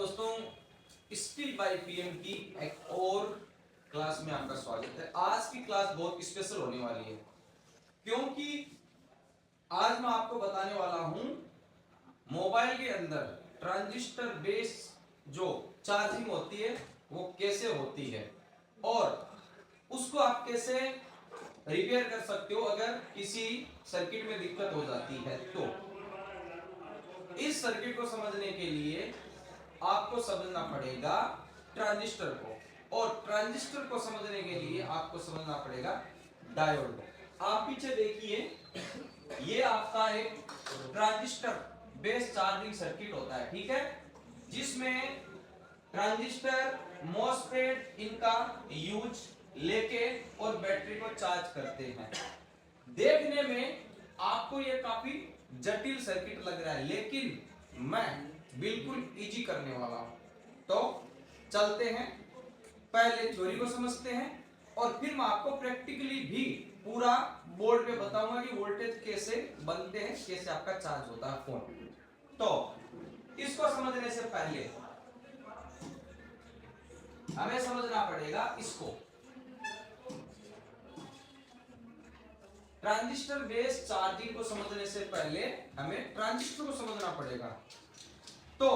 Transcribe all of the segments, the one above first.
दोस्तों, skill by PM की एक और क्लास में आपका स्वागत है। आज की क्लास बहुत स्पेशल होने वाली है क्योंकि आज मैं आपको बताने वाला हूं मोबाइल के अंदर ट्रांजिस्टर बेस जो चार्जिंग होती है वो कैसे होती है और उसको आप कैसे रिपेयर कर सकते हो अगर किसी सर्किट में दिक्कत हो जाती है। तो इस सर्किट को समझने के लिए आपको समझना पड़ेगा ट्रांजिस्टर को, और ट्रांजिस्टर को समझने के लिए आपको समझना पड़ेगा डायोड को। आप पीछे देखिए, ये आपका एक ट्रांजिस्टर बेस चार्जिंग सर्किट होता है, ठीक है, जिसमें ट्रांजिस्टर मॉसफेट इनका यूज लेके और बैटरी को चार्ज करते हैं। देखने में आपको ये काफी जटिल सर्किट लग रहा है, लेकिन मैं बिल्कुल इजी करने वाला हूं। तो चलते हैं, पहले थ्योरी को समझते हैं और फिर मैं आपको प्रैक्टिकली भी पूरा बोर्ड पे बताऊंगा कि वोल्टेज कैसे बनते हैं, कैसे आपका चार्ज होता है फोन। तो इसको समझने से पहले हमें समझना पड़ेगा इसको, ट्रांजिस्टर बेस चार्जिंग को समझने से पहले हमें ट्रांजिस्टर को समझना पड़ेगा। तो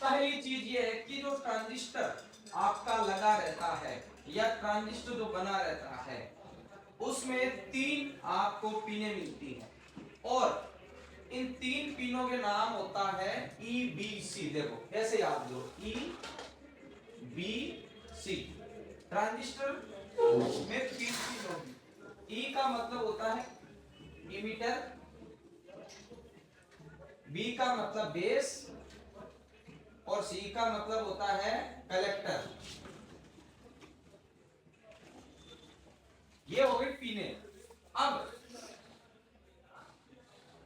पहली चीज ये है कि जो ट्रांजिस्टर आपका लगा रहता है या ट्रांजिस्टर जो बना रहता है उसमें तीन आपको पिनें मिलती हैं और इन तीन पिनों के नाम होता है ई बी सी। देखो ऐसे याद लो, ई बी सी। ट्रांजिस्टर में तीन पिन होगी। ई का मतलब होता है इमीटर, बी का मतलब बेस और सी का मतलब होता है कलेक्टर। ये हो गई पिने। अब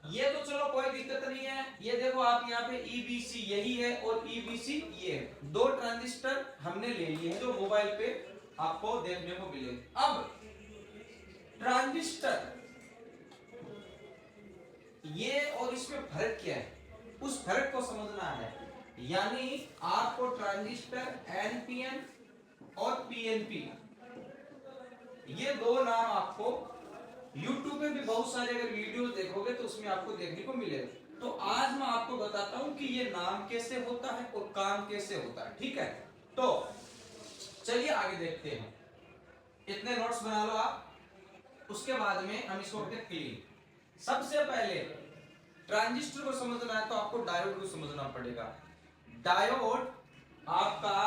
ये तो चलो कोई दिक्कत नहीं है, ये देखो आप यहाँ पे ईबीसी यही है और ईबीसी ये है। दो ट्रांजिस्टर हमने ले लिए हैं जो मोबाइल पे आपको देखने को मिले। अब ट्रांजिस्टर ये और इसमें फर्क क्या है, उस फर्क को समझना है। यानी आपको ट्रांजिस्टर एनपीएन और पीएनपी ये दो नाम आपको YouTube पे भी बहुत सारे अगर वीडियो देखोगे तो उसमें आपको देखने को मिलेगा। तो आज मैं आपको बताता हूं कि ये नाम कैसे होता है और काम कैसे होता है, ठीक है। तो चलिए आगे देखते हैं, इतने नोट्स बना लो आप, उसके बाद में हम इसको करते क्लीन। सबसे पहले ट्रांजिस्टर को समझना है तो आपको डायोड को समझना पड़ेगा। डायोड आपका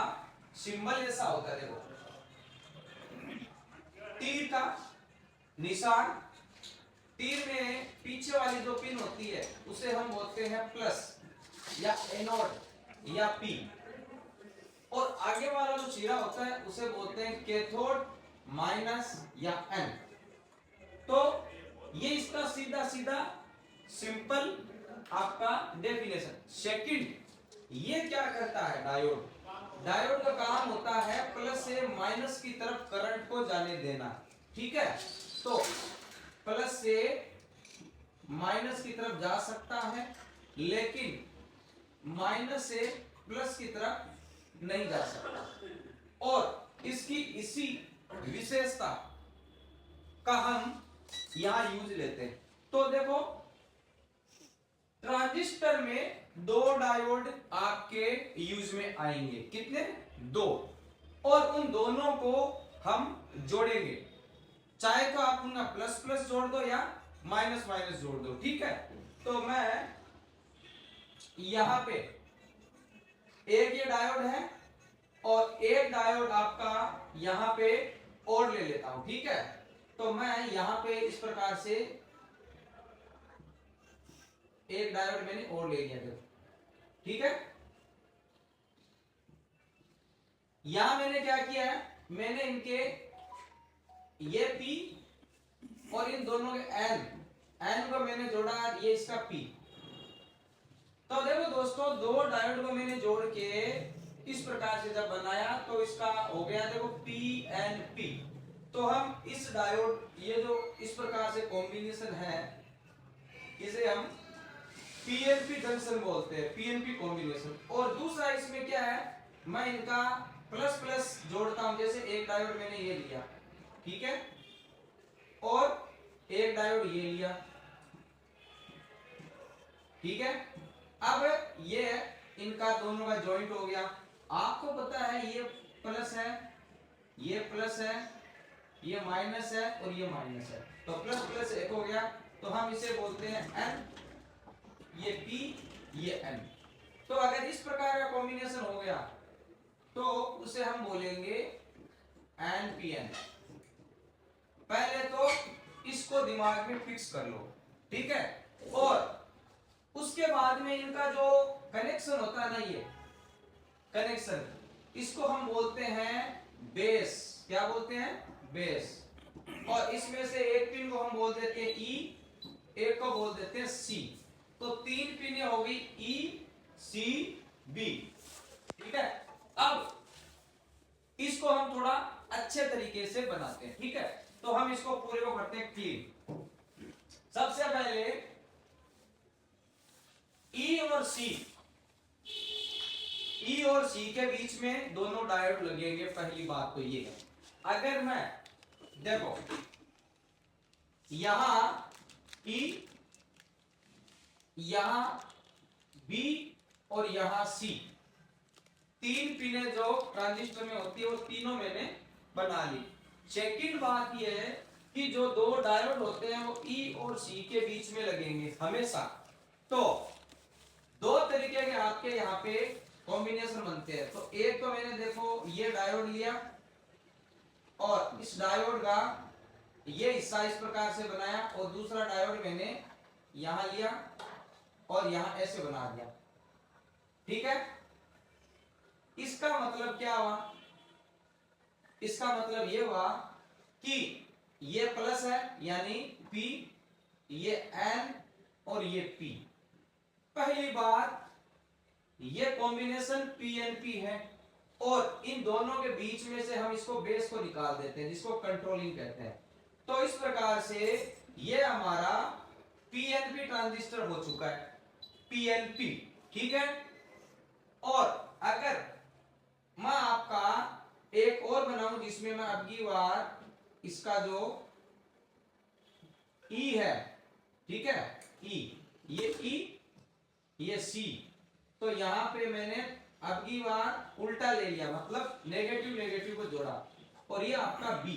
सिंबल ऐसा होता है, देखो तीर का निशान, तीर में पीछे वाली जो पिन होती है उसे हम बोलते हैं प्लस या एनोड या पी, और आगे वाला जो चीरा होता है उसे बोलते हैं कैथोड माइनस या एन। तो ये इसका सीधा सीधा सिंपल आपका डेफिनेशन। सेकंड, ये क्या करता है डायोड, डायोड का काम होता है प्लस से माइनस की तरफ करंट को जाने देना, ठीक है। तो प्लस से माइनस की तरफ जा सकता है लेकिन माइनस से प्लस की तरफ नहीं जा सकता, और इसकी इसी विशेषता का हम यहां यूज लेते हैं। तो देखो ट्रांजिस्टर में दो डायोड आपके यूज में आएंगे, कितने, दो, और उन दोनों को हम जोड़ेंगे, चाहे तो आप उनका प्लस प्लस जोड़ दो या माइनस माइनस जोड़ दो, ठीक है। तो मैं यहां पे एक ये डायोड है और एक डायोड आपका यहां पे और ले लेता हूं, ठीक है। तो मैं यहां पे इस प्रकार से एक डायोड मैंने और ले लिया, ठीक है। यहां मैंने क्या किया है, मैंने इनके ये पी और इन दोनों के एन, एन को मैंने जोड़ा, ये इसका पी। तो देखो दोस्तों, दो डायोड को मैंने जोड़ के इस प्रकार से जब बनाया तो इसका हो गया देखो पी एन पी। तो हम इस डायोड, ये जो इस प्रकार से कॉम्बिनेशन है, इसे हम पीएनपी जंक्शन बोलते हैं, पीएनपी कॉम्बिनेशन। और दूसरा इसमें क्या है, मैं इनका प्लस प्लस जोड़ता हूं, जैसे एक डायोड मैंने ये लिया, ठीक है, और एक डायोड ये लिया, ठीक है। अब ये इनका दोनों का जॉइंट हो गया। आपको पता है ये प्लस है, ये प्लस है, ये माइनस है और ये माइनस है, तो प्लस प्लस एक हो गया, तो हम इसे बोलते हैं एन, ये पी, ये एन। तो अगर इस प्रकार का कॉम्बिनेशन हो गया तो उसे हम बोलेंगे एन पी एन। पहले तो इसको दिमाग में फिक्स कर लो, ठीक है। और उसके बाद में इनका जो कनेक्शन होता है ना, ये कनेक्शन, इसको हम बोलते हैं बेस। क्या बोलते हैं? बेस। और इसमें से एक पिन को हम बोल देते हैं ई, एक को बोल देते हैं सी। तो तीन पिनें हो गई ई सी बी, ठीक है। अब इसको हम थोड़ा अच्छे तरीके से बनाते हैं, ठीक है। तो हम इसको पूरे को करते हैं क्लीन। सबसे पहले ई और सी, ई और सी के बीच में दोनों डायोड लगेंगे। पहली बात तो ये है, अगर मैं देखो यहां ई, यहां बी और यहां सी, तीन पिनें जो ट्रांजिस्टर में होती है वो तीनों मैंने बना ली। सेकंड बात यह है कि जो दो डायोड होते हैं वो ई और सी के बीच में लगेंगे हमेशा। तो दो तरीके के आपके यहाँ पे कॉम्बिनेशन बनते हैं। तो एक तो मैंने देखो ये डायोड लिया और इस डायोड का ये हिस्सा इस प्रकार से बनाया, और दूसरा डायोड मैंने यहां लिया और यहां ऐसे बना दिया, ठीक है। इसका मतलब क्या हुआ? इसका मतलब ये हुआ कि ये प्लस है यानी P, ये N और ये P। पहली बात, ये कॉम्बिनेशन PNP है और इन दोनों के बीच में से हम इसको बेस को निकाल देते हैं, जिसको कंट्रोलिंग कहते हैं। तो इस प्रकार से ये हमारा PNP ट्रांजिस्टर हो चुका है, PNP, ठीक है। और अगर मैं आपका एक और बनाऊं जिसमें मैं अबकी बार इसका जो E है, ठीक है, E, ये E, ये C, तो यहां पे मैंने अबकी बार उल्टा ले लिया, मतलब नेगेटिव नेगेटिव को जोड़ा, और ये आपका B।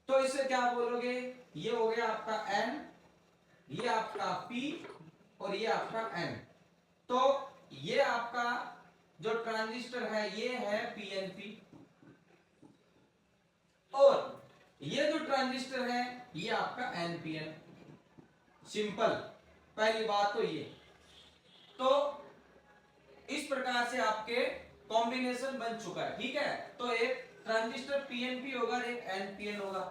तो इसे क्या बोलोगे? ये हो गया आपका N, ये आपका P और ये आपका N। तो ये आपका जो ट्रांजिस्टर है ये है PNP, और ये जो ट्रांजिस्टर है ये आपका NPN। सिंपल, पहली बात तो ये। तो इस प्रकार से आपके कॉम्बिनेशन बन चुका है, ठीक है। तो एक ट्रांजिस्टर PNP होगा, एक NPN होगा।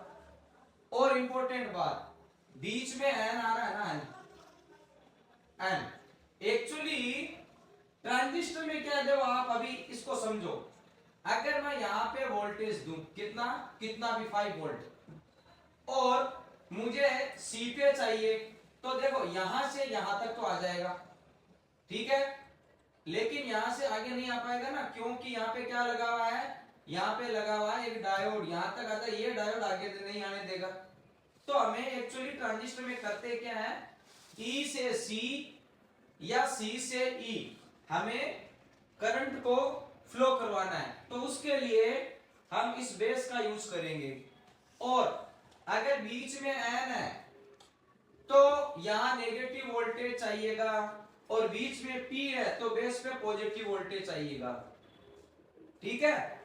और इंपॉर्टेंट बात, बीच में N आ रहा है ना, N एक्चुअली ट्रांजिस्टर में क्या है, जब आप अभी इसको समझो, अगर मैं यहां पे वोल्टेज दूं कितना कितना भी 5 वोल्ट, और मुझे सी पे चाहिए, तो देखो यहां से यहां तक तो आ जाएगा, ठीक है, लेकिन यहां से आगे नहीं आ पाएगा ना, क्योंकि यहां पे क्या लगा हुआ है, यहां पे लगा हुआ है एक डायोड, यहां तक आता है, ये डायोड आगे नहीं आने देगा। तो हमें एक्चुअली ट्रांजिस्टर में करते क्या है, ई से सी या सी से ई हमें करंट को फ्लो करवाना है, तो उसके लिए हम इस बेस का यूज करेंगे। और अगर बीच में एन है तो यहां नेगेटिव वोल्टेज चाहिएगा, और बीच में पी है तो बेस पे पॉजिटिव वोल्टेज चाहिएगा, ठीक है।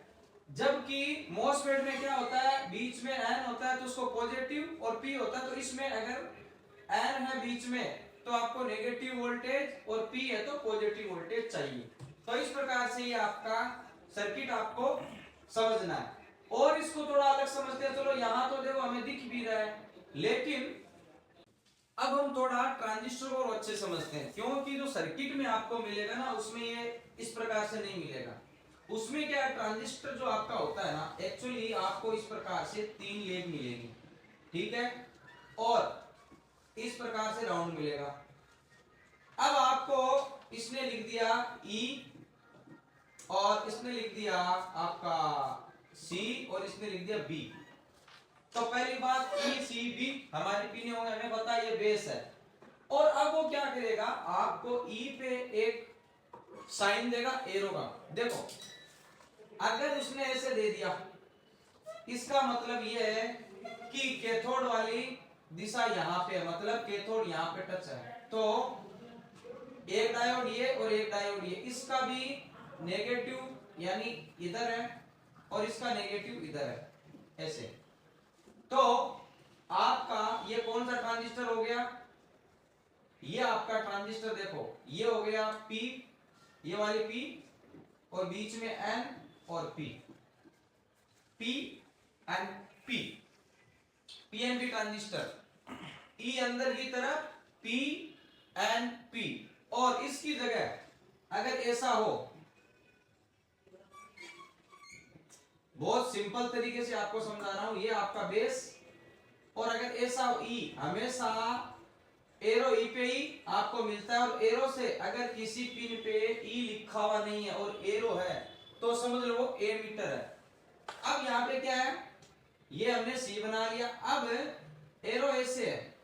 जबकि मॉसफेट में क्या होता है, बीच में एन होता है तो उसको पॉजिटिव और पी होता है, तो इसमें अगर एन है बीच में तो आपको नेगेटिव वोल्टेज, और पी है तो पॉजिटिव वोल्टेज चाहिए। तो इस प्रकार से ये आपका सर्किट आपको समझना है। और इसको थोड़ा अलग समझते हैं, चलो यहां तो देखो हमें दिख भी रहा है, लेकिन अब हम थोड़ा ट्रांजिस्टर को और अच्छे समझते हैं, क्योंकि जो सर्किट में आपको मिलेगा ना उसमें ये इस प्रकार से नहीं मिलेगा। उसमें क्या है, ट्रांजिस्टर जो आपका होता है ना, एक्चुअली आपको इस प्रकार से 3 लेग मिलेगी, ठीक है, और इस प्रकार से राउंड मिलेगा, इसने लिख दिया E और इसने लिख दिया आपका C और इसने लिख दिया B। तो पहली बात ECB हमारी पी नहीं होगा, हमें पता है ये बेस है। और अब वो क्या करेगा, आपको E पे एक साइन देगा एरो का। देखो अगर उसने ऐसे दे दिया, इसका मतलब ये है कि कैथोड वाली दिशा यहाँ पे है, मतलब कैथोड यहाँ पे टच है। तो एक डायोड ये और एक डायोड ये, इसका भी नेगेटिव यानी इधर है और इसका नेगेटिव इधर है, ऐसे। तो आपका ये कौन सा ट्रांजिस्टर हो गया, ये आपका ट्रांजिस्टर देखो, ये हो गया P, ये वाली P और बीच में N और P, P and P, PNP transistor. E अंदर की तरफ P एंड P, और इसकी जगह अगर ऐसा हो, बहुत सिंपल तरीके से आपको समझा रहा हूं, ये आपका बेस, और अगर ऐसा हो E, हमेशा एरो E पे ही आपको मिलता है, और एरो से अगर किसी पिन पे E लिखा हुआ नहीं है और एरो है तो समझ लो वो एमीटर है। अब यहाँ पे क्या है, ये हमने C बना लिया, अब एरो ऐसे है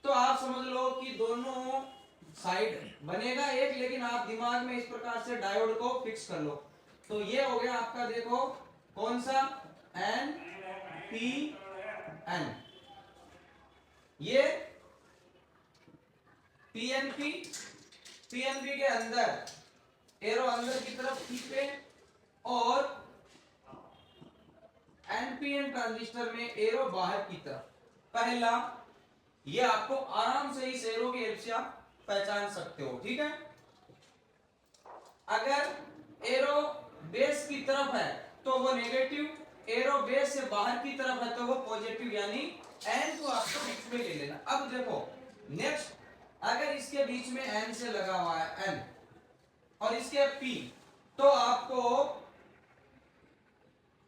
तो आप समझ लो कि दोनों साइड बनेगा एक, लेकिन आप दिमाग में इस प्रकार से डायोड को फिक्स कर लो। तो ये हो गया आपका, देखो कौन सा, N P N, ये PNP, PNP के अंदर एरो अंदर की तरफ P पे, और NPN ट्रांजिस्टर में एरो बाहर की तरफ। पहला ये आपको आराम से इस एरो की हेल्प से आप पहचान सकते हो, ठीक है। अगर एरो बेस की तरफ है तो वो नेगेटिव, एरो बेस से बाहर की तरफ है तो वो पॉजिटिव, यानी N को आपको बीच में ले लेना। अब देखो नेक्स्ट, अगर इसके बीच में N से लगा हुआ है N और इसके P, तो आपको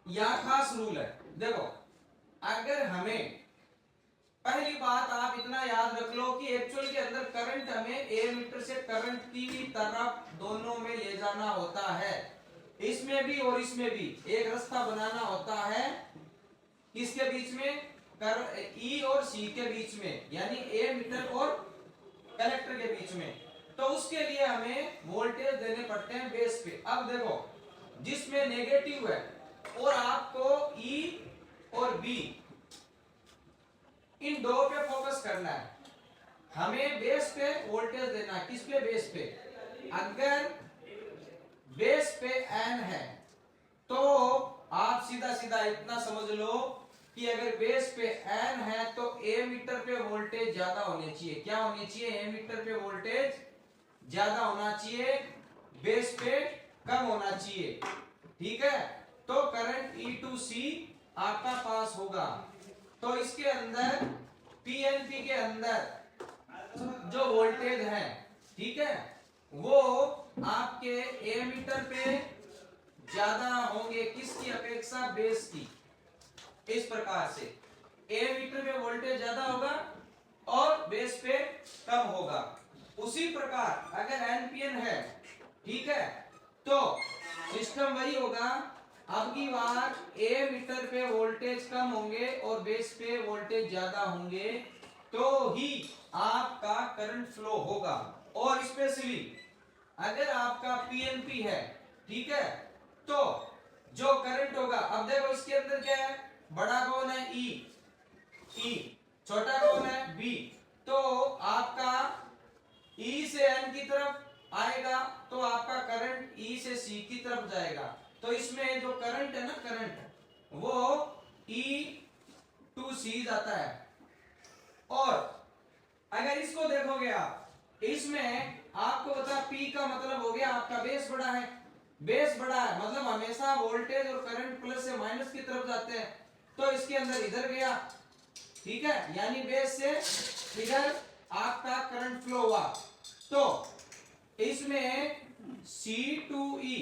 यह खास रूल है। देखो अगर हमें, पहली बात आप इतना याद रख लो कि एक्चुअल के अंदर करंट हमें एमीटर से करंट की तरफ दोनों में ले जाना होता है, इसमें भी और इसमें भी एक रास्ता बनाना होता है, किसके बीच में, E और C के बीच में, यानी एमीटर और कलेक्टर के बीच में। तो उसके लिए हमें वोल्टेज देने पड़ते हैं बेस पे। अब देखो जिसमें नेगेटिव है और आपको E और B इन दो पे फोकस करना है, हमें बेस पे वोल्टेज देना है। किस पे, बेस पे। अगर बेस पे N है तो आप सीधा सीधा इतना समझ लो कि अगर बेस पे N है तो एमीटर पे वोल्टेज ज्यादा होनी चाहिए। क्या होनी चाहिए, एमीटर पे वोल्टेज ज्यादा होना चाहिए, बेस पे कम होना चाहिए, ठीक है। तो करंट E टू C आपका पास होगा। तो इसके अंदर PNP के अंदर जो वोल्टेज है, ठीक है, वो आपके एमीटर पे ज्यादा होंगे, किसकी अपेक्षा, बेस की। इस प्रकार से एमीटर पे वोल्टेज ज्यादा होगा और बेस पे कम होगा। उसी प्रकार अगर NPN है, ठीक है, तो सिस्टम वही होगा। अब की बार एमीटर पे वोल्टेज कम होंगे और बेस पे वोल्टेज ज्यादा होंगे, तो ही आपका करंट फ्लो होगा। और स्पेशली अगर आपका PNP है, ठीक है, तो जो करंट होगा, अब देखो इसके अंदर क्या है, बड़ा कौन है, E, छोटा कौन है, B। तो आपका E से N की तरफ आएगा तो आपका करंट E से C की तरफ जाएगा। तो इसमें जो करंट है ना, करंट वो E टू C जाता है। और अगर इसको देखोगे आप, इसमें आपको पता P का मतलब हो गया आपका बेस बड़ा है, बेस बड़ा है मतलब हमेशा वोल्टेज और करंट प्लस से माइनस की तरफ जाते हैं। तो इसके अंदर इधर गया, ठीक है, यानी बेस से इधर आपका करंट फ्लो हुआ। तो इसमें C to E,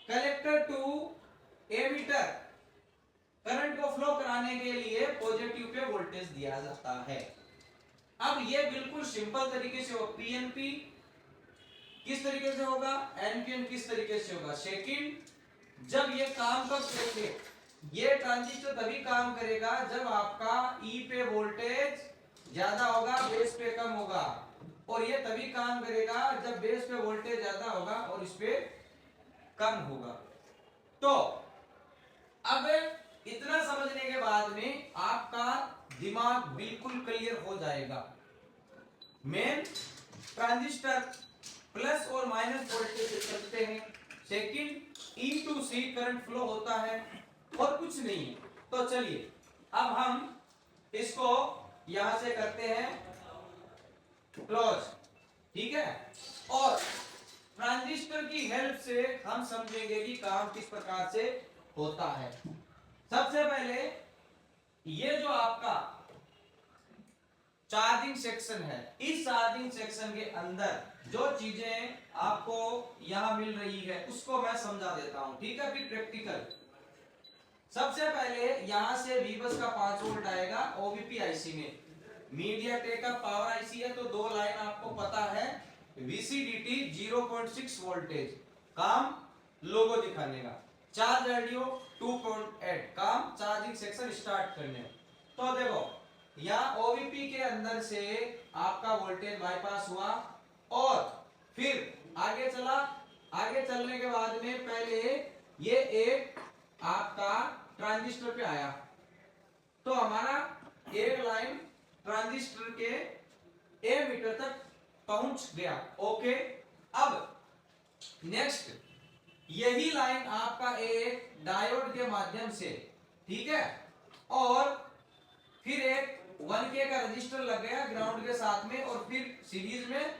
collector to emitter, current को फ्लो कराने के लिए पॉजिटिव पे वोल्टेज दिया जाता है। अब ये बिल्कुल सिंपल तरीके से हो, PNP किस तरीके से होगा, एनपीएम किस तरीके से होगा, सेकंड जब ये काम कब करेंगे, ये ट्रांजिस्टर तभी काम करेगा जब आपका ई पे वोल्टेज ज्यादा होगा, बेस पे कम होगा, और ये तभी काम करेगा जब बेस पे वोल्टेज ज्यादा होगा और इस पे कम होगा। तो अब इतना समझने के बाद में आपका दिमाग बिल्कुल क्लियर हो जाएगा। मेन ट्रांजिस्टर प्लस और माइनस वोल्टेज से चलते हैं, second E to C current flow होता है और कुछ नहीं है। तो चलिए अब हम इसको यहां से करते हैं क्लोज, ठीक है, और ट्रांजिस्टर की हेल्प से हम समझेंगे कि काम किस प्रकार से होता है। सबसे पहले ये जो आपका चार्जिंग सेक्शन है, इस चार्जिंग सेक्शन के अंदर जो चीजें आपको यहां मिल रही है उसको मैं समझा देता हूं, ठीक है, फिर प्रैक्टिकल। सबसे पहले यहां से वीबस का 5 वोल्ट आएगा ओवीपी आईसी में, मीडियाटेक का पावर आईसी है तो दो लाइन आपको पता है, वीसीडीटी 0.6 वोल्टेज, काम लोगो दिखाने का, चार्ज रेडियो 2.8, काम चार्जिंग सेक्शन स्टार्ट करने। तो देखो यहाँ ओवीपी के अंदर से आपका वोल्टेज बाईपास हुआ और फिर आगे चला, आगे चलने के बाद में पहले ये एक आपका ट्रांजिस्टर पे आया, तो हमारा एक लाइन ट्रांजिस्टर के ए मीटर तक पहुंच गया, ओके। अब नेक्स्ट यही लाइन आपका एक डायोड के माध्यम से, ठीक है, और फिर एक 1K का रजिस्टर लग गया ग्राउंड के साथ में और फिर सीरीज में,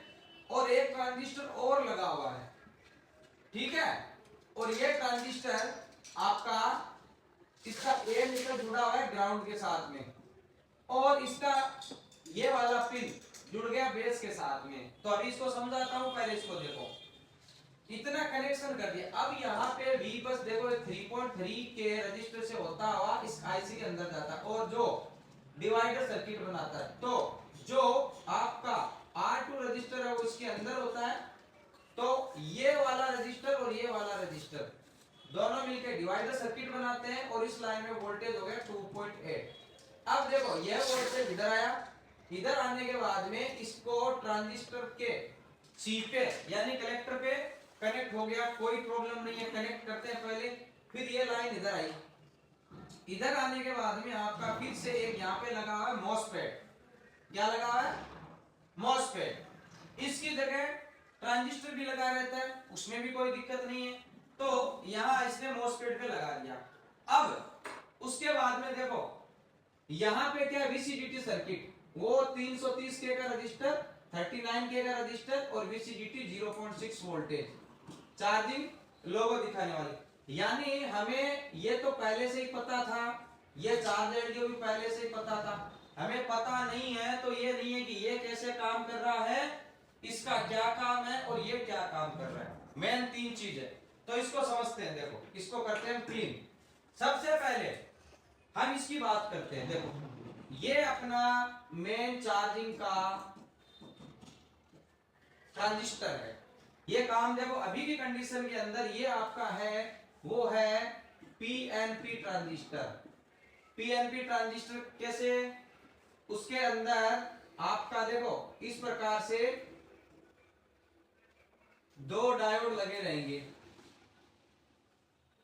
और एक ट्रांजिस्टर और लगा हुआ है, ठीक है, और ये ट्रांजिस्टर आपका इसका ए मीटर जुड़ा हुआ है ग्राउंड के साथ में, और इसका ये वाला पिन जुड़ गया बेस के साथ में। तो अभी इसको समझाता हूं, पहले इसको देखो, इतना कनेक्शन कर दिया। अब यहाँ पे वी बस देखो 3.3 के रजिस्टर से होता हुआ इस आईसी के अंदर जाता है और जो डिवाइडर सर्किट बनाता है, तो जो आपका R2 रजिस्टर है वो इसके अंदर होता है, तो ये वाला रजिस्टर और ये वाला रजिस्टर दोनों मिलकर डिवाइडर सर्किट बनाते हैं और इस लाइन में वोल्टेज हो गया 2.8। अब देखो यह वोल्टेज इधर आया, इधर आने के बाद में इसको ट्रांजिस्टर के सी पे यानी कलेक्टर पे कनेक्ट हो गया, कोई प्रॉब्लम नहीं है, कनेक्ट करते हैं पहले। फिर ये लाइन इधर आई, इधर आने के बाद में आपका फिर से एक यहाँ पे लगा हुआ है मॉसफेट, क्या लगा हुआ है, मॉसफेट। इसकी जगह ट्रांजिस्टर भी लगा रहता है, उसमें भी कोई दिक्कत नहीं है, तो यहाँ इसने मॉसफेट पे लगा दिया। अब उसके बाद में देखो यहाँ पे क्या वीसीडीटी सर्किट, वो 330K का रजिस्टर, 39K का रजिस्टर और वीसीडीटी 0.6 वोल्टेज, चार्जिंग लोगो दिखाने वाली। यानी हमें ये तो पहले से ही पता था, ये चार्ज रेडियो भी पहले से ही पता था, हमें पता नहीं है तो ये नहीं है कि ये कैसे काम कर रहा है, इसका क्या काम है और ये क्या काम कर रहा है। मेन 3 चीज है, तो इसको समझते हैं। देखो इसको करते हैं 3। सबसे पहले हम इसकी बात करते हैं। देखो ये अपना मेन चार्जिंग का ट्रांजिस्टर है, ये काम देखो अभी की कंडीशन के अंदर ये आपका है, वो है पीएनपी ट्रांजिस्टर। पीएनपी ट्रांजिस्टर कैसे, उसके अंदर आपका देखो इस प्रकार से 2 डायोड लगे रहेंगे,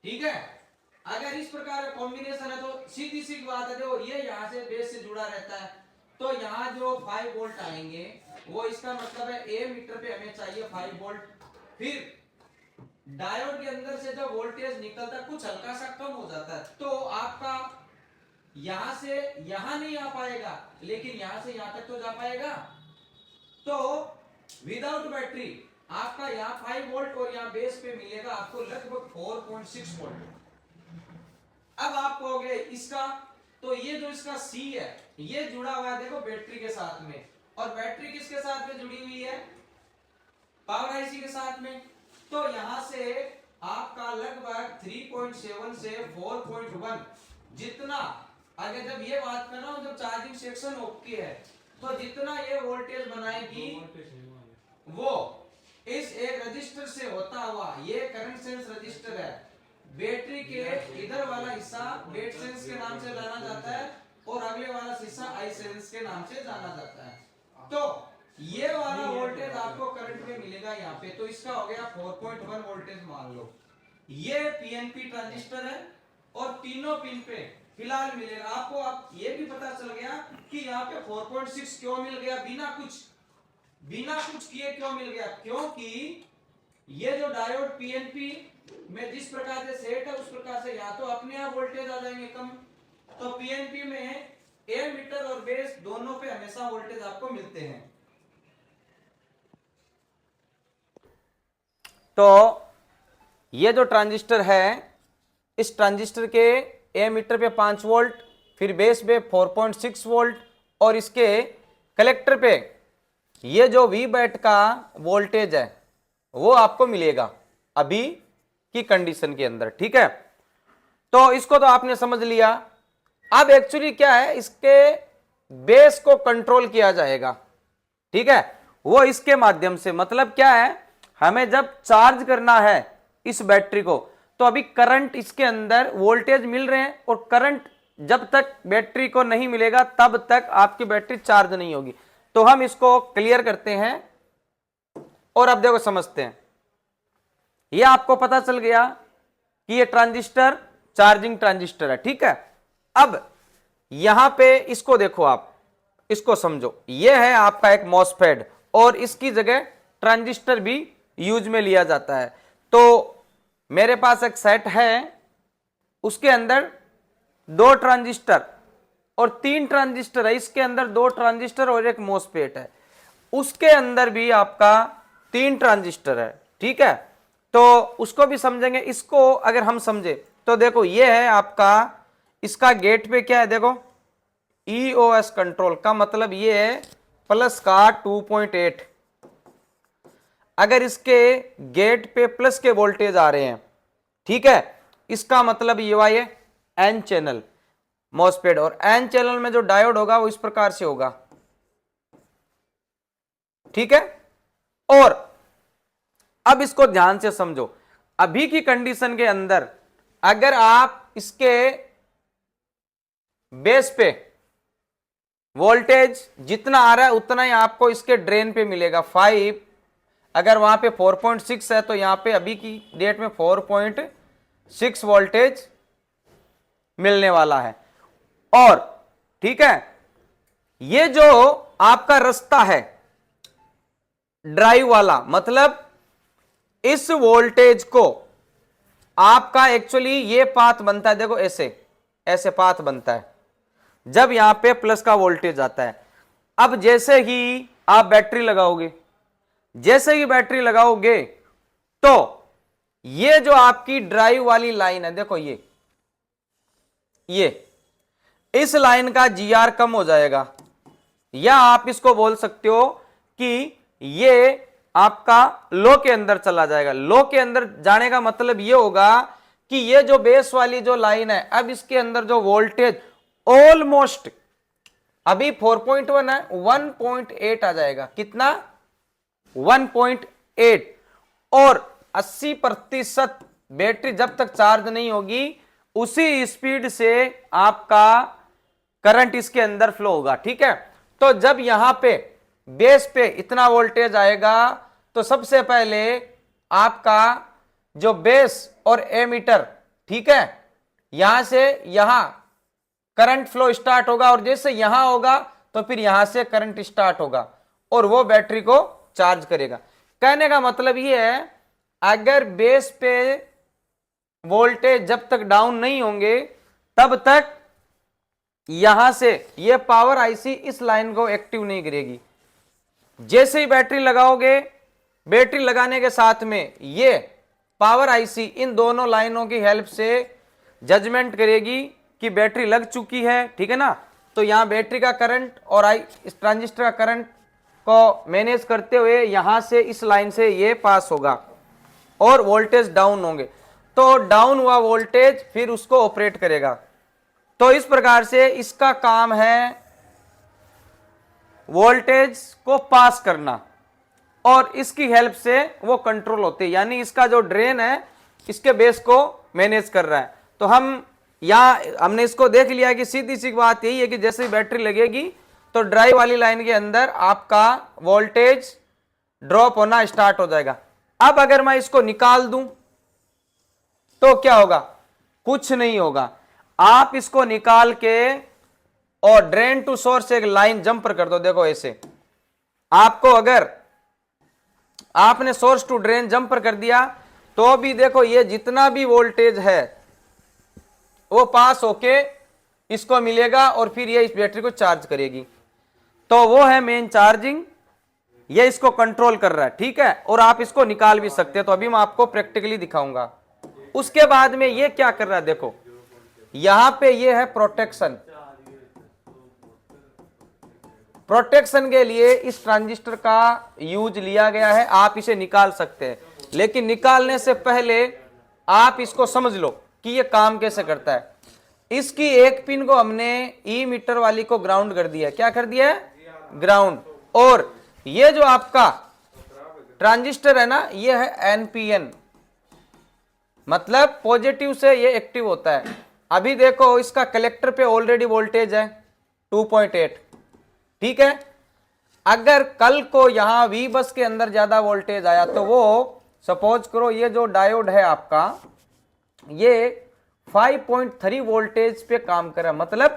ठीक है। अगर इस प्रकार का कॉम्बिनेशन है तो सीधी सी बात है, देखो ये यहां से बेस से जुड़ा रहता है, तो यहाँ जो 5 वोल्ट आएंगे वो इसका मतलब है ए मीटर पे हमें चाहिए 5 वोल्ट। फिर डायोड के अंदर से जब वोल्टेज निकलता है कुछ हल्का सा कम हो जाता है, तो आपका यहां से यहां नहीं आ पाएगा लेकिन यहां से यहां तक तो जा पाएगा। तो विदाउट बैटरी आपका यहाँ 5 वोल्ट और यहाँ बेस पे मिलेगा आपको लगभग 4.6 वोल्ट। अब आप कहोगे इसका, तो ये जो इसका सी है ये जुड़ा हुआ है देखो बैटरी के साथ में, और बैटरी किसके साथ में जुड़ी हुई है, पावर आईसी के साथ में। तो यहां से आपका लगभग 3.7 से 4.1 जितना, अगर जब ये बात करना हो जब चार्जिंग सेक्शन ओके है तो जितना ये वोल्टेज बनाएगी वो इस एक रजिस्टर से होता हुआ, ये करंट सेंस रजिस्टर है, बैटरी के इधर वाला हिस्सा बेट सेंस के नाम से जाना जाता है और अगले वाला हिस्सा आई सेंस के नाम से जाना जाता है। तो ये वाला वोल्टेज आपको करंट में मिलेगा यहाँ पे, तो इसका हो गया 4.1 वोल्टेज मान लो। ये पीएनपी ट्रांजिस्टर है और तीनों पिन पे फिलहाल मिलेगा आपको। अब ये भी पता चल गया कि यहाँ पे 4.6 क्यों मिल गया, बिना कुछ किए क्यों मिल गया, क्योंकि ये जो डायोड पीएनपी में जिस प्रकार से सेट है उस प्रकार से या तो अपने आप वोल्टेज आ जाएंगे कम, तो पीएनपी में एमीटर और बेस दोनों पे हमेशा वोल्टेज आपको मिलते हैं। तो ये जो ट्रांजिस्टर है, इस ट्रांजिस्टर के एमीटर पे 5 वोल्ट, फिर बेस पे 4.6 वोल्ट और इसके कलेक्टर पे ये जो वी बैट का वोल्टेज है वो आपको मिलेगा अभी की कंडीशन के अंदर, ठीक है। तो इसको तो आपने समझ लिया। अब एक्चुअली क्या है, इसके बेस को कंट्रोल किया जाएगा, ठीक है, वो इसके माध्यम से। मतलब क्या है, हमें जब चार्ज करना है इस बैटरी को तो अभी करंट इसके अंदर वोल्टेज मिल रहे हैं और करंट जब तक बैटरी को नहीं मिलेगा तब तक आपकी बैटरी चार्ज नहीं होगी। तो हम इसको क्लियर करते हैं और अब देखो समझते हैं। यह आपको पता चल गया कि ये ट्रांजिस्टर चार्जिंग ट्रांजिस्टर है, ठीक है। अब यहां पे इसको देखो, आप इसको समझो, यह है आपका एक मॉसफेट और इसकी जगह ट्रांजिस्टर भी यूज में लिया जाता है। तो मेरे पास एक सेट है, उसके अंदर 2 ट्रांजिस्टर और 3 ट्रांजिस्टर है, इसके अंदर 2 ट्रांजिस्टर और एक मॉसफेट है, उसके अंदर भी आपका 3 ट्रांजिस्टर है, ठीक है। तो उसको भी समझेंगे। इसको अगर हम समझे तो देखो ये है आपका, इसका गेट पे क्या है, देखो EOS कंट्रोल का मतलब ये है प्लस का 2.8। अगर इसके गेट पे प्लस के वोल्टेज आ रहे हैं, ठीक है, इसका मतलब ये हुआ ये एन चैनल मॉसफेट, और एन चैनल में जो डायोड होगा वो इस प्रकार से होगा, ठीक है। और अब इसको ध्यान से समझो, अभी की कंडीशन के अंदर अगर आप इसके बेस पे वोल्टेज जितना आ रहा है उतना ही आपको इसके ड्रेन पे मिलेगा 5। अगर वहां पे 4.6 है तो यहां पे अभी की डेट में 4.6 वोल्टेज मिलने वाला है। और ठीक है, ये जो आपका रास्ता है ड्राइव वाला, मतलब इस वोल्टेज को आपका एक्चुअली ये पाथ बनता है, देखो ऐसे ऐसे पाथ बनता है जब यहां पे प्लस का वोल्टेज आता है। अब जैसे ही आप बैटरी लगाओगे, जैसे ही बैटरी लगाओगे तो ये जो आपकी ड्राइव वाली लाइन है, देखो ये इस लाइन का जीआर कम हो जाएगा, या आप इसको बोल सकते हो कि ये आपका लो के अंदर चला जाएगा। लो के अंदर जाने का मतलब ये होगा कि ये जो बेस वाली जो लाइन है, अब इसके अंदर जो वोल्टेज ऑलमोस्ट अभी 4.1 है, 1.8 आ जाएगा। कितना? 1.8। और 80% बैटरी जब तक चार्ज नहीं होगी उसी स्पीड से आपका करंट इसके अंदर फ्लो होगा, ठीक है। तो जब यहां पे बेस पे इतना वोल्टेज आएगा तो सबसे पहले आपका जो बेस और एमीटर, ठीक है, यहां से यहां करंट फ्लो स्टार्ट होगा और जैसे यहां होगा तो फिर यहां से करंट स्टार्ट होगा और वो बैटरी को चार्ज करेगा। कहने का मतलब ये है, अगर बेस पे वोल्टेज जब तक डाउन नहीं होंगे तब तक यहां से ये पावर आईसी इस लाइन को एक्टिव नहीं करेगी। जैसे ही बैटरी लगाओगे, बैटरी लगाने के साथ में ये पावर आईसी इन दोनों लाइनों की हेल्प से जजमेंट करेगी कि बैटरी लग चुकी है, ठीक है ना। तो यहां बैटरी का करंट और इस ट्रांजिस्टर का करंट को मैनेज करते हुए यहां से इस लाइन से ये पास होगा और वोल्टेज डाउन होंगे, तो डाउन हुआ वोल्टेज फिर उसको ऑपरेट करेगा। तो इस प्रकार से इसका काम है वोल्टेज को पास करना। और इसकी हेल्प से वो कंट्रोल होती है, यानी इसका जो ड्रेन है इसके बेस को मैनेज कर रहा है। तो हम यहां हमने इसको देख लिया कि सीधी सी बात यही है कि जैसे ही बैटरी लगेगी तो ड्राई वाली लाइन के अंदर आपका वोल्टेज ड्रॉप होना स्टार्ट हो जाएगा। अब अगर मैं इसको निकाल दूं तो क्या होगा? कुछ नहीं होगा। आप इसको निकाल के और ड्रेन टू सोर्स एक लाइन जंपर कर दो। देखो ऐसे आपको अगर आपने सोर्स टू ड्रेन जंपर कर दिया तो भी देखो ये जितना भी वोल्टेज है वो पास होके इसको मिलेगा और फिर ये इस बैटरी को चार्ज करेगी। तो वो है मेन चार्जिंग, ये इसको कंट्रोल कर रहा है, ठीक है। और आप इसको निकाल भी सकते हैं, तो अभी मैं आपको प्रैक्टिकली दिखाऊंगा। उसके बाद में ये क्या कर रहा है, देखो यहां पे ये है प्रोटेक्शन। प्रोटेक्शन के लिए इस ट्रांजिस्टर का यूज लिया गया है। आप इसे निकाल सकते हैं, लेकिन निकालने से पहले आप इसको समझ लो कि ये काम कैसे करता है। इसकी एक पिन को हमने ई मीटर वाली को ग्राउंड कर दिया है। क्या कर दिया है? ग्राउंड। और ये जो आपका ट्रांजिस्टर है ना, ये है एनपीएन, मतलब पॉजिटिव से ये एक्टिव होता है। अभी देखो इसका कलेक्टर पे ऑलरेडी वोल्टेज है 2.8, ठीक है। अगर कल को यहां वी बस के अंदर ज्यादा वोल्टेज आया तो वो सपोज करो ये जो डायोड है आपका ये 5.3 वोल्टेज पे काम कर रहा है, मतलब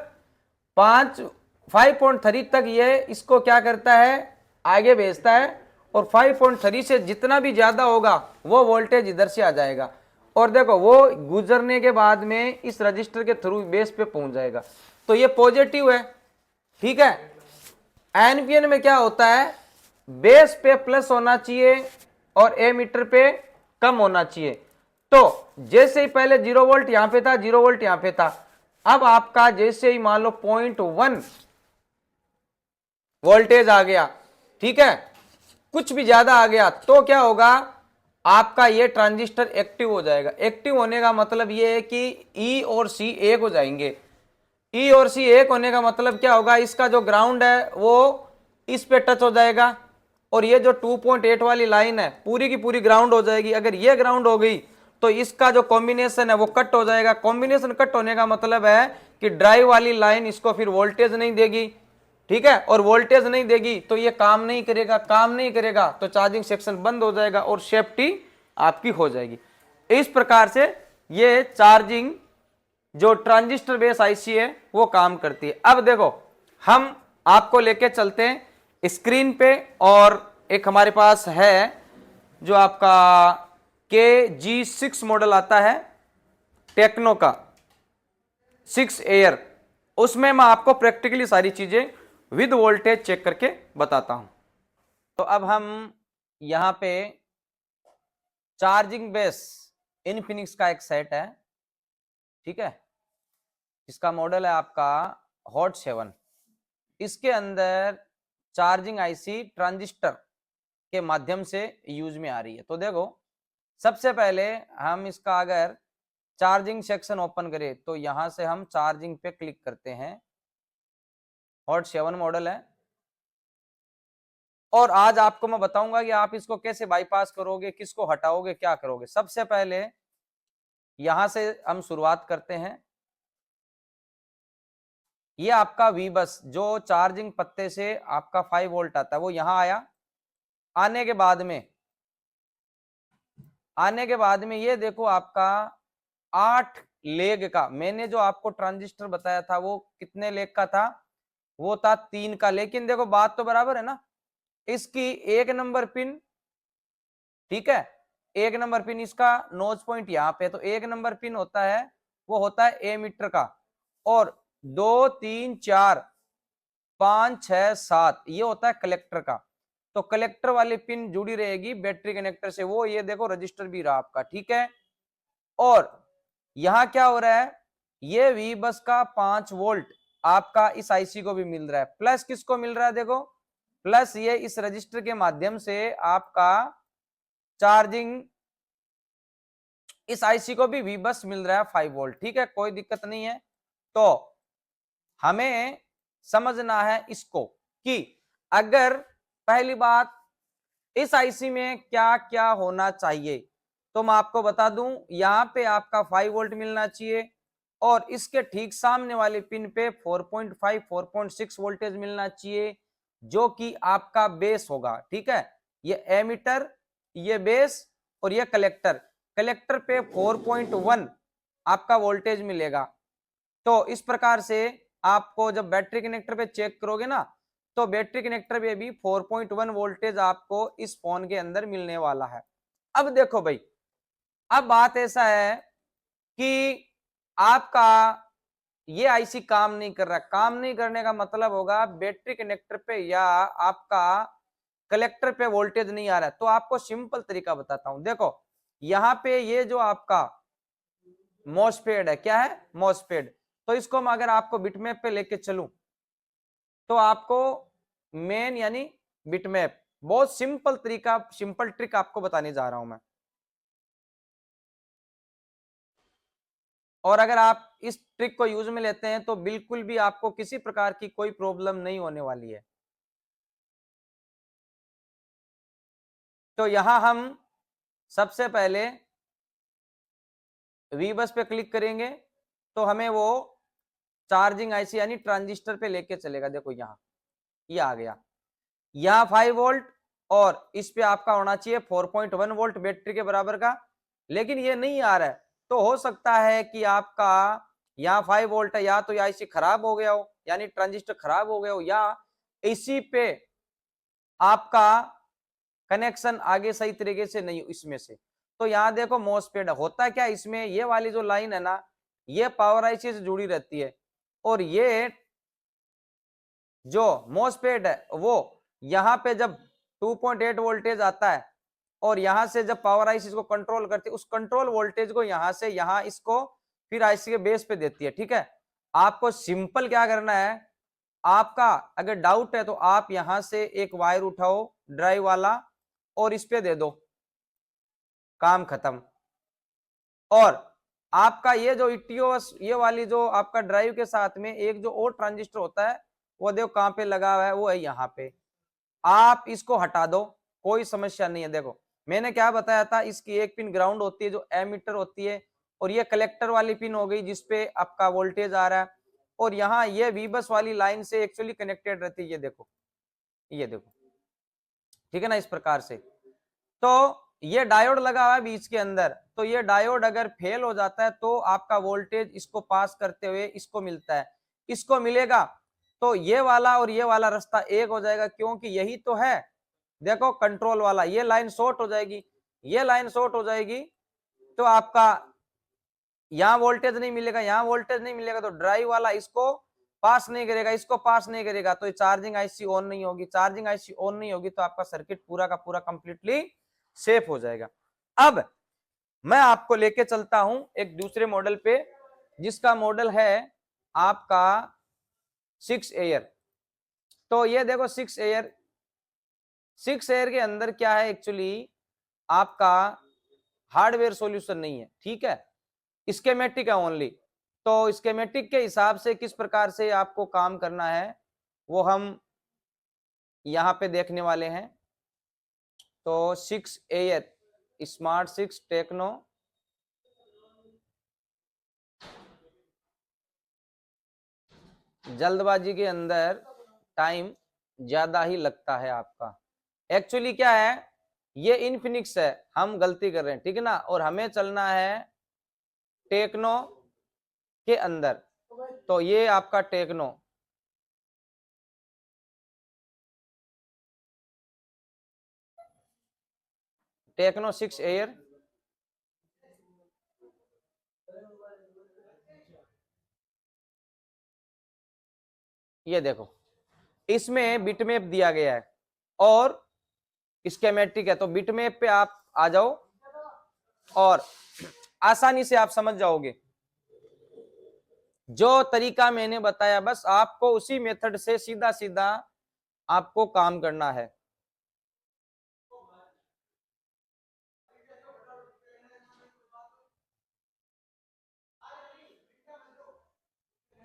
5.3 तक ये इसको क्या करता है, आगे भेजता है। और 5.3 से जितना भी ज्यादा होगा वो वोल्टेज इधर से आ जाएगा और देखो वो गुजरने के बाद में इस रजिस्टर के थ्रू बेस पे पहुंच जाएगा। तो ये पॉजिटिव है, ठीक है। एनपीएन में क्या होता है, बेस पे प्लस होना चाहिए और एमीटर पे कम होना चाहिए। तो जैसे ही पहले 0 वोल्ट यहां पे था, 0 वोल्ट यहां पे था, अब आपका जैसे ही मान लो 0.1 वोल्टेज आ गया, ठीक है, कुछ भी ज्यादा आ गया तो क्या होगा, आपका ये ट्रांजिस्टर एक्टिव हो जाएगा। एक्टिव होने का मतलब ये है कि ई और सी एक हो जाएंगे। ई और सी एक होने का मतलब क्या होगा, इसका जो ग्राउंड है वो इस पे टच हो जाएगा और ये जो 2.8 वाली लाइन है पूरी की पूरी ग्राउंड हो जाएगी। अगर ये ग्राउंड हो गई तो इसका जो कॉम्बिनेशन है वो कट हो जाएगा। कॉम्बिनेशन कट होने का मतलब है कि ड्राइव वाली लाइन इसको फिर वोल्टेज नहीं देगी, ठीक है। और वोल्टेज नहीं देगी तो ये काम नहीं करेगा, काम नहीं करेगा तो चार्जिंग सेक्शन बंद हो जाएगा और सेफ्टी आपकी हो जाएगी। इस प्रकार से ये चार्जिंग जो ट्रांजिस्टर बेस आईसी है वो काम करती है। अब देखो हम आपको लेके चलते हैं स्क्रीन पे और एक हमारे पास है जो आपका KG6 मॉडल आता है टेक्नो का 6 एयर, उसमें मैं आपको प्रैक्टिकली सारी चीजें विद वोल्टेज चेक करके बताता हूं। तो अब हम यहां पे चार्जिंग बेस इनफिनिक्स का एक सेट है, ठीक है, इसका मॉडल है आपका हॉट 7। इसके अंदर चार्जिंग आईसी ट्रांजिस्टर के माध्यम से यूज में आ रही है। तो देखो सबसे पहले हम इसका अगर चार्जिंग सेक्शन ओपन करें तो यहां से हम चार्जिंग पे क्लिक करते हैं। हॉट 7 मॉडल है और आज आपको मैं बताऊंगा कि आप इसको कैसे बाईपास करोगे, किसको हटाओगे, क्या करोगे। सबसे पहले यहां से हम शुरुआत करते हैं। ये आपका वी बस जो चार्जिंग पत्ते से आपका 5 वोल्ट आता है वो यहां आया। आने के बाद में ये देखो आपका 8 लेग का, मैंने जो आपको ट्रांजिस्टर बताया था वो कितने लेग का था, वो था 3 का। लेकिन देखो बात तो बराबर है ना, इसकी 1 नंबर पिन, ठीक है, 1 नंबर पिन इसका नोज पॉइंट यहां पे, तो 1 नंबर पिन होता है वो होता है एमीटर का। और 2 3 4 5 6 7 ये होता है कलेक्टर का। तो कलेक्टर वाली पिन जुड़ी रहेगी बैटरी कनेक्टर से, वो ये देखो रजिस्टर भी रहा आपका, ठीक है। और यहां क्या हो रहा है, ये वी बस का 5 वोल्ट आपका इस आईसी को भी मिल रहा है। प्लस किसको मिल रहा है, देखो प्लस ये इस रजिस्टर के माध्यम से आपका चार्जिंग इस आईसी को भी वी बस मिल रहा है 5 वोल्ट, ठीक है, कोई दिक्कत नहीं है। तो हमें समझना है इसको कि अगर पहली बात इस आईसी में क्या क्या होना चाहिए, तो मैं आपको बता दूं, यहां पे आपका 5 वोल्ट मिलना चाहिए और इसके ठीक सामने वाले पिन पे 4.5 4.6 वोल्टेज मिलना चाहिए, जो कि आपका बेस होगा। ठीक है, ये एमीटर, ये बेस और ये कलेक्टर। कलेक्टर पे 4.1 आपका वोल्टेज मिलेगा। तो इस प्रकार से आपको जब बैटरी कनेक्टर पे चेक करोगे ना, तो बैटरी कनेक्टर पे भी 4.1 वोल्टेज आपको इस फोन के अंदर मिलने वाला है। अब देखो भाई, अब बात ऐसा है कि आपका ये आईसी काम नहीं कर रहा। काम नहीं करने का मतलब होगा बैटरी कनेक्टर पे या आपका कलेक्टर पे वोल्टेज नहीं आ रहा है। तो आपको सिंपल तरीका बताता हूं, देखो यहां पे ये जो आपका मॉसफेट है, क्या है, मॉसफेट। तो इसको मैं अगर आपको बिटमैप पे लेके चलूं, तो आपको मेन यानी बिटमैप, बहुत सिंपल तरीका, सिंपल ट्रिक आपको बताने जा रहा हूं मैं। और अगर आप इस ट्रिक को यूज में लेते हैं तो बिल्कुल भी आपको किसी प्रकार की कोई प्रॉब्लम नहीं होने वाली है। तो यहां हम सबसे पहले वी बस पे क्लिक करेंगे तो हमें वो चार्जिंग आईसी यानी ट्रांजिस्टर पे लेके चलेगा। देखो यहाँ ये आ गया, यहाँ 5 वोल्ट और इस पे आपका होना चाहिए 4.1 वोल्ट बैटरी के बराबर का, लेकिन ये नहीं आ रहा है। तो हो सकता है कि आपका यहाँ 5 वोल्ट है, या तो आईसी खराब हो गया हो, यानी ट्रांजिस्टर खराब हो गया हो, या इसी पे आपका कनेक्शन आगे सही तरीके से नहीं इसमें से। तो यहाँ देखो मॉसफेट होता क्या, इसमें ये वाली जो लाइन है ना, ये पावर आईसी से जुड़ी रहती है और ये जो मॉसफेट है वो यहाँ पे जब 2.8 वोल्टेज आता है और यहाँ से जब पावर आईसी को कंट्रोल करती है, उस कंट्रोल वोल्टेज को यहाँ से यहाँ इसको फिर आईसी के बेस पे देती है। ठीक है, आपको सिंपल क्या करना है, आपका अगर डाउट है तो आप यहां से एक वायर उठाओ ड्राइव वाला और इस पे दे दो, काम खत्म। और आपका ये जो ईटीओएस ये वाली जो आपका ड्राइव के साथ में एक जो और ट्रांजिस्टर होता है, वो देखो कहां पे लगा हुआ है, वो है यहाँ पे। आप इसको हटा दो, कोई समस्या नहीं है। देखो मैंने क्या बताया था, इसकी एक पिन ग्राउंड होती है जो एमीटर होती है, और ये कलेक्टर वाली पिन हो गई जिसपे आपका वोल्टेज आ रहा है, और यहाँ ये वीबस वाली लाइन से एक्चुअली कनेक्टेड रहती है। ये देखो, ये देखो, ठीक है ना, इस प्रकार से। तो ये डायोड लगा हुआ है बीच के अंदर, तो ये डायोड अगर फेल हो जाता है तो आपका वोल्टेज इसको पास करते हुए इसको मिलता है, इसको मिलेगा, तो ये वाला और ये वाला रास्ता एक हो जाएगा, क्योंकि यही तो है। देखो कंट्रोल वाला, ये लाइन शॉर्ट हो जाएगी, ये लाइन शॉर्ट हो जाएगी, तो आपका यहाँ वोल्टेज नहीं मिलेगा, यहाँ वोल्टेज नहीं मिलेगा, तो ड्राइव वाला इसको पास नहीं करेगा, इसको पास नहीं करेगा, तो चार्जिंग आईसी ऑन नहीं होगी। चार्जिंग आईसी ऑन नहीं होगी तो आपका सर्किट पूरा का पूरा कंप्लीटली सेफ हो जाएगा। अब मैं आपको लेके चलता हूं एक दूसरे मॉडल पे, जिसका मॉडल है आपका 6 एयर। तो ये देखो 6 एयर, 6 एयर के अंदर क्या है, एक्चुअली आपका हार्डवेयर सॉल्यूशन नहीं है। ठीक है, स्कीमेटिक है ओनली। तो स्कीमेटिक के हिसाब से किस प्रकार से आपको काम करना है वो हम यहाँ पे देखने वाले हैं। तो 6 एयर स्मार्ट 6 टेक्नो, जल्दबाजी के अंदर टाइम ज्यादा ही लगता है आपका। एक्चुअली क्या है, ये इनफिनिक्स है, हम गलती कर रहे हैं, ठीक है ना, और हमें चलना है टेक्नो के अंदर। तो ये आपका टेक्नो, टेक्नो 6 एयर, ये देखो इसमें बिटमैप दिया गया है और स्कीमेटिक है। तो बिटमैप पे आप आ जाओ और आसानी से आप समझ जाओगे। जो तरीका मैंने बताया बस आपको उसी मेथड से सीधा सीधा आपको काम करना है।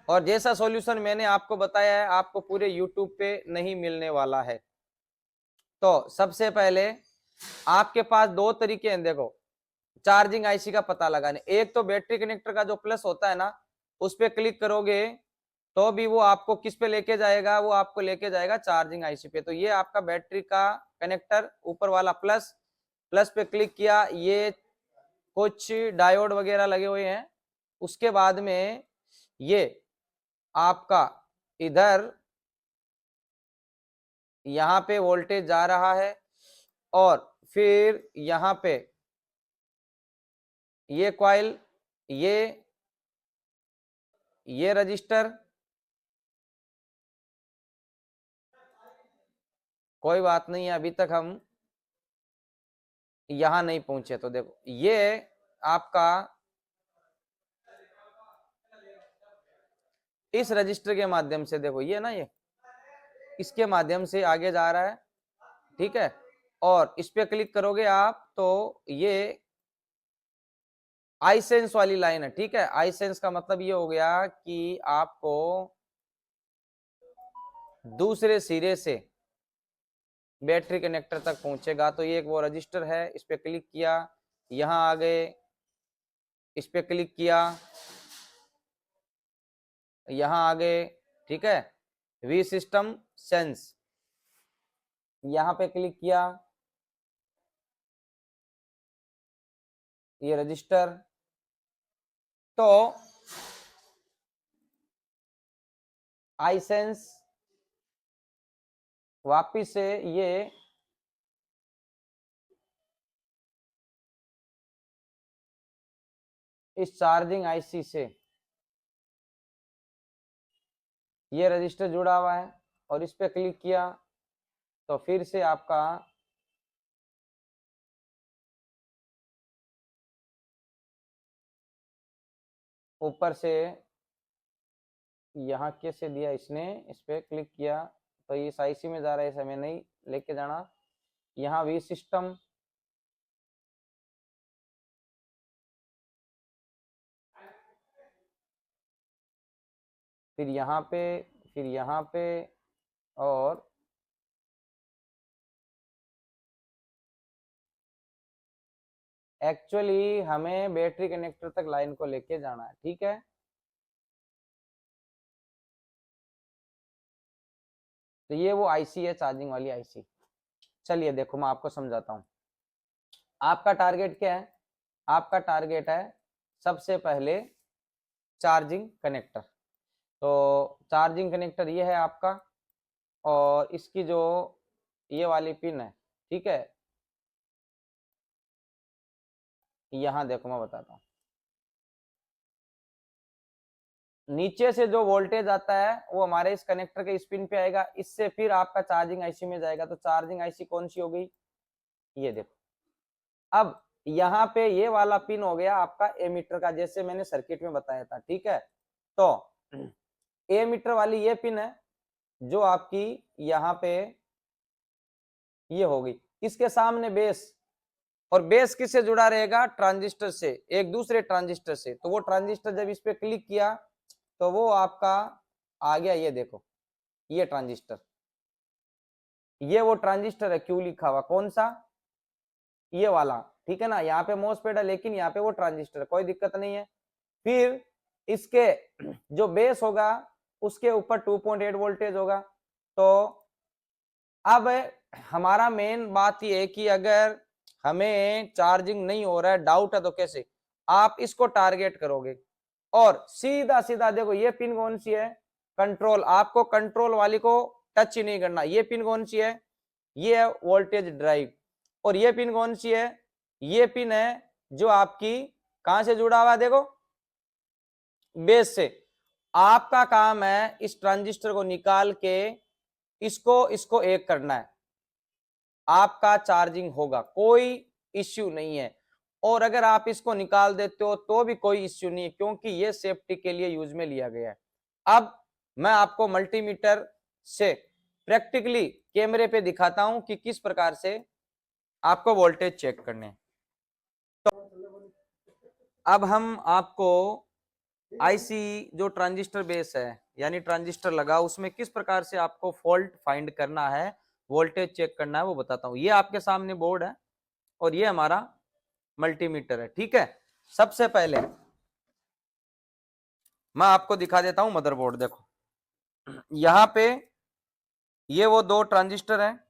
और जैसा सॉल्यूशन मैंने आपको बताया है आपको पूरे YouTube पे नहीं मिलने वाला है। तो सबसे पहले आपके पास दो तरीके हैं देखो चार्जिंग आईसी का पता लगाने। एक तो बैटरी कनेक्टर का जो प्लस होता है ना, उस पर क्लिक करोगे तो भी वो आपको किस पे लेके जाएगा, वो आपको लेके जाएगा चार्जिंग आईसी पे। तो ये आपका बैटरी का कनेक्टर ऊपर वाला प्लस, प्लस पे क्लिक किया, ये कुछ डायोड वगैरह लगे हुए हैं। उसके बाद में ये आपका इधर यहां पे वोल्टेज जा रहा है, और फिर यहां पे ये कॉइल, ये रजिस्टर, कोई बात नहीं है अभी तक हम यहां नहीं पहुंचे। तो देखो ये आपका इस रजिस्टर के माध्यम से, देखो ये ना, ये इसके माध्यम से आगे जा रहा है, ठीक है। और इस पे क्लिक करोगे आप तो ये आई सेंस वाली लाइन है, ठीक है। आई सेंस का मतलब ये हो गया कि आपको दूसरे सिरे से बैटरी कनेक्टर तक पहुंचेगा। तो ये एक वो रजिस्टर है, इस पे क्लिक किया, यहां आ गए, इस पे क्लिक किया, यहां आ गए, ठीक है। वी सिस्टम सेंस, यहां पे क्लिक किया, ये रजिस्टर। तो आई सेंस वापिस से ये इस चार्जिंग आईसी से ये रजिस्टर जुड़ा हुआ है, और इस पे क्लिक किया तो फिर से आपका ऊपर से यहाँ कैसे दिया इसने, इस पे क्लिक किया तो ये इस आईसी में जा रहा है, इसे हमें नहीं लेके जाना। यहाँ वी सिस्टम, फिर यहाँ पे, फिर यहाँ पे, और एक्चुअली हमें बैटरी कनेक्टर तक लाइन को लेके जाना है, ठीक है। तो ये वो आईसी है, चार्जिंग वाली आईसी। चलिए देखो मैं आपको समझाता हूँ। आपका टारगेट क्या है? आपका टारगेट है सबसे पहले चार्जिंग कनेक्टर। तो चार्जिंग कनेक्टर ये है आपका, और इसकी जो ये वाली पिन है, ठीक है, यहां देखो मैं बताता हूँ। नीचे से जो वोल्टेज आता है वो हमारे इस कनेक्टर के इस पिन पे आएगा, इससे फिर आपका चार्जिंग आईसी में जाएगा। तो चार्जिंग आईसी कौन सी हो गई, ये देखो। अब यहाँ पे ये वाला पिन हो गया आपका एमीटर का, जैसे मैंने सर्किट में बताया था, ठीक है। तो एमीटर वाली ये पिन है जो आपकी यहाँ पे ये होगी, इसके सामने बेस, और बेस किससे जुड़ा रहेगा, ट्रांजिस्टर से, एक दूसरे ट्रांजिस्टर से। तो वो ट्रांजिस्टर जब इस पे क्लिक किया तो वो आपका आ गया, ये देखो ये ट्रांजिस्टर, ये वो ट्रांजिस्टर है, क्यू लिखा हुआ, कौन सा, ये वाला, ठीक है ना। यहाँ पे मॉसफेट है लेकिन यहाँ पे वो ट्रांजिस्टर, कोई दिक्कत नहीं है। फिर इसके जो बेस होगा उसके ऊपर 2.8 वोल्टेज होगा। तो अब हमारा मेन बात ये है कि अगर हमें चार्जिंग नहीं हो रहा है, डाउट है, तो कैसे आप इसको टारगेट करोगे। और सीधा सीधा देखो ये पिन कौन सी है, कंट्रोल, आपको कंट्रोल वाली को टच ही नहीं करना। ये पिन कौन सी है, ये है वोल्टेज ड्राइव। और ये पिन कौन सी है, ये पिन है जो आपकी कहां से जुड़ा हुआ है, देखो बेस से। आपका काम है इस ट्रांजिस्टर को निकाल के इसको इसको एक करना है, आपका चार्जिंग होगा, कोई इश्यू नहीं है। और अगर आप इसको निकाल देते हो तो भी कोई इश्यू नहीं है, क्योंकि ये सेफ्टी के लिए यूज में लिया गया है। अब मैं आपको मल्टीमीटर से प्रैक्टिकली कैमरे पे दिखाता हूं कि किस प्रकार से आपको वोल्टेज चेक करने। तो अब हम आपको आईसी जो ट्रांजिस्टर बेस है यानी ट्रांजिस्टर लगा, उसमें किस प्रकार से आपको फॉल्ट फाइंड करना है, वोल्टेज चेक करना है, वो बताता हूँ। ये आपके सामने बोर्ड है, और ये हमारा मल्टीमीटर है। ठीक है, सबसे पहले मैं आपको दिखा देता हूं मदरबोर्ड। देखो यहां पे ये वो दो ट्रांजिस्टर हैं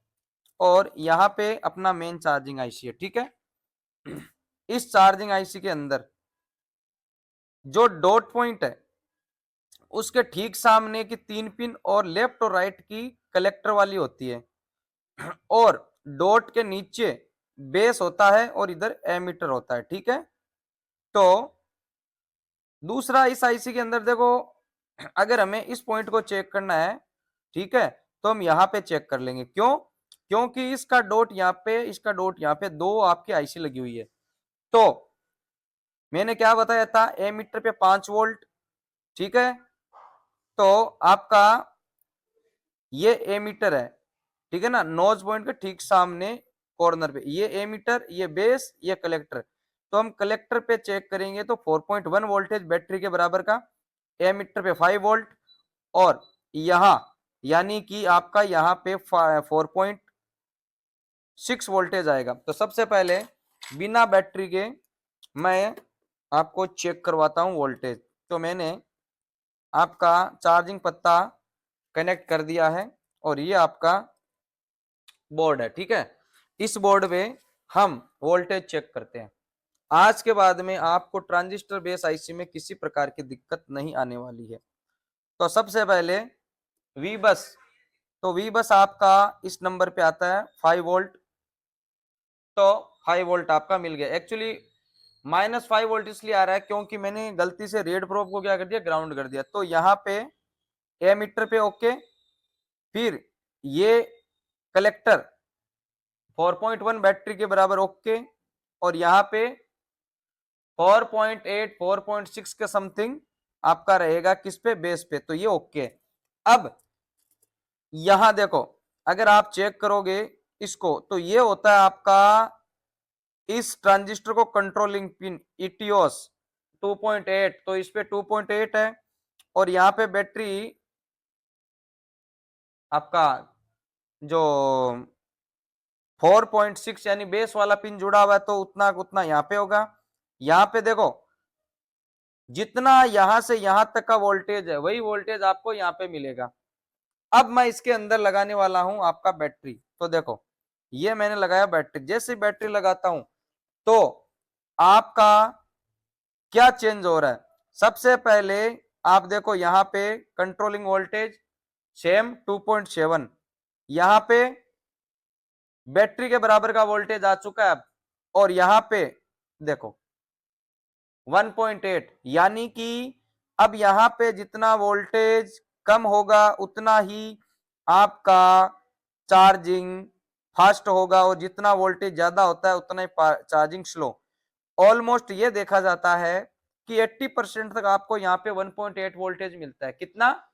और यहाँ पे अपना मेन चार्जिंग आईसी है। ठीक है, इस चार्जिंग आईसी के अंदर जो डॉट पॉइंट है उसके ठीक सामने की 3 पिन और लेफ्ट और राइट की कलेक्टर वाली होती है, और डॉट के नीचे बेस होता है और इधर एमीटर होता है। ठीक है, तो दूसरा इस आईसी के अंदर देखो, अगर हमें इस पॉइंट को चेक करना है, ठीक है, तो हम यहाँ पे चेक कर लेंगे। क्यों? क्योंकि इसका डॉट यहाँ पे, इसका डॉट यहाँ पे, दो आपकी आईसी लगी हुई है। तो मैंने क्या बताया था, एमीटर पे 5 वोल्ट। ठीक है, तो आपका ये एमीटर है, ठीक है ना, नोज पॉइंट के ठीक सामने कॉर्नर पे ये एमीटर, ये बेस, ये कलेक्टर। तो हम कलेक्टर पे चेक करेंगे तो 4.1 वोल्टेज बैटरी के बराबर का, एमीटर पे 5 वोल्ट, और यहां यानी कि आपका यहाँ पे 4.6 वोल्टेज आएगा। तो सबसे पहले बिना बैटरी के मैं आपको चेक करवाता हूं वोल्टेज। तो मैंने आपका चार्जिंग पत्ता कनेक्ट कर दिया है और ये आपका बोर्ड है। ठीक है, इस बोर्ड पे हम वोल्टेज चेक करते हैं। आज के बाद में आपको ट्रांजिस्टर बेस आईसी में किसी प्रकार की दिक्कत नहीं आने वाली है। तो सबसे पहले वी बस, तो वी बस आपका इस नंबर पे आता है 5 वोल्ट। तो 5 वोल्ट आपका मिल गया। एक्चुअली -5 वोल्ट इसलिए आ रहा है क्योंकि मैंने गलती से रेड प्रोब को क्या कर दिया, ग्राउंड कर दिया। तो यहाँ पे एमीटर पे ओके, फिर ये कलेक्टर 4.1 बैटरी के बराबर ओके, और यहाँ पे 4.8 4.6 के समथिंग आपका रहेगा किस पे, बेस पे। तो ये ओके। अब यहां देखो, अगर आप चेक करोगे इसको, तो ये होता है आपका इस ट्रांजिस्टर को कंट्रोलिंग पिन ईटीओस 2.8। तो इस पे 2.8 है, और यहाँ पे बैटरी आपका जो 4.6 यानी बेस वाला पिन जुड़ा हुआ है, तो उतना उतना यहाँ पे होगा। यहाँ पे देखो, जितना यहां से यहां तक का वोल्टेज है वही वोल्टेज आपको यहाँ पे मिलेगा। अब मैं इसके अंदर लगाने वाला हूं आपका बैटरी। तो देखो ये मैंने लगाया बैटरी। जैसे बैटरी लगाता हूं तो आपका क्या चेंज हो रहा है, सबसे पहले आप देखो यहाँ पे कंट्रोलिंग वोल्टेज सेम 2.7, यहाँ पे बैटरी के बराबर का वोल्टेज आ चुका है अब, और यहाँ पे देखो 1.8, यानी कि अब यहाँ पे जितना वोल्टेज कम होगा उतना ही आपका चार्जिंग फास्ट होगा, और जितना वोल्टेज ज्यादा होता है उतना ही चार्जिंग स्लो। ऑलमोस्ट ये देखा जाता है कि 80% तक आपको यहाँ पे 1.8 वोल्टेज मिलता है। कितना?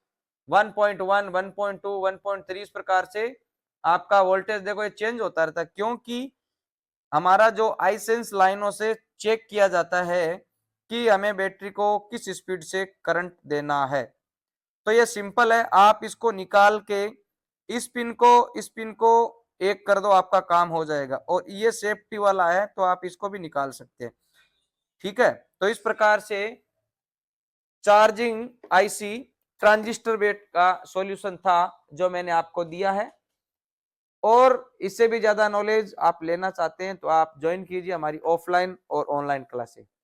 1.1 1.2 1.3 इस प्रकार से आपका वोल्टेज देखो ये चेंज होता रहता है, क्योंकि हमारा जो आई सेंस लाइनों से चेक किया जाता है कि हमें बैटरी को किस स्पीड से करंट देना है। तो ये सिंपल है, आप इसको निकाल के इस पिन को एक कर दो, आपका काम हो जाएगा। और ये सेफ्टी वाला है तो आप इसको भी निकाल सकते हैं। ठीक है, तो इस प्रकार से चार्जिंग आईसी ट्रांजिस्टर बेट का सॉल्यूशन था जो मैंने आपको दिया है। और इससे भी ज्यादा नॉलेज आप लेना चाहते हैं तो आप ज्वाइन कीजिए हमारी ऑफलाइन और ऑनलाइन क्लासेस।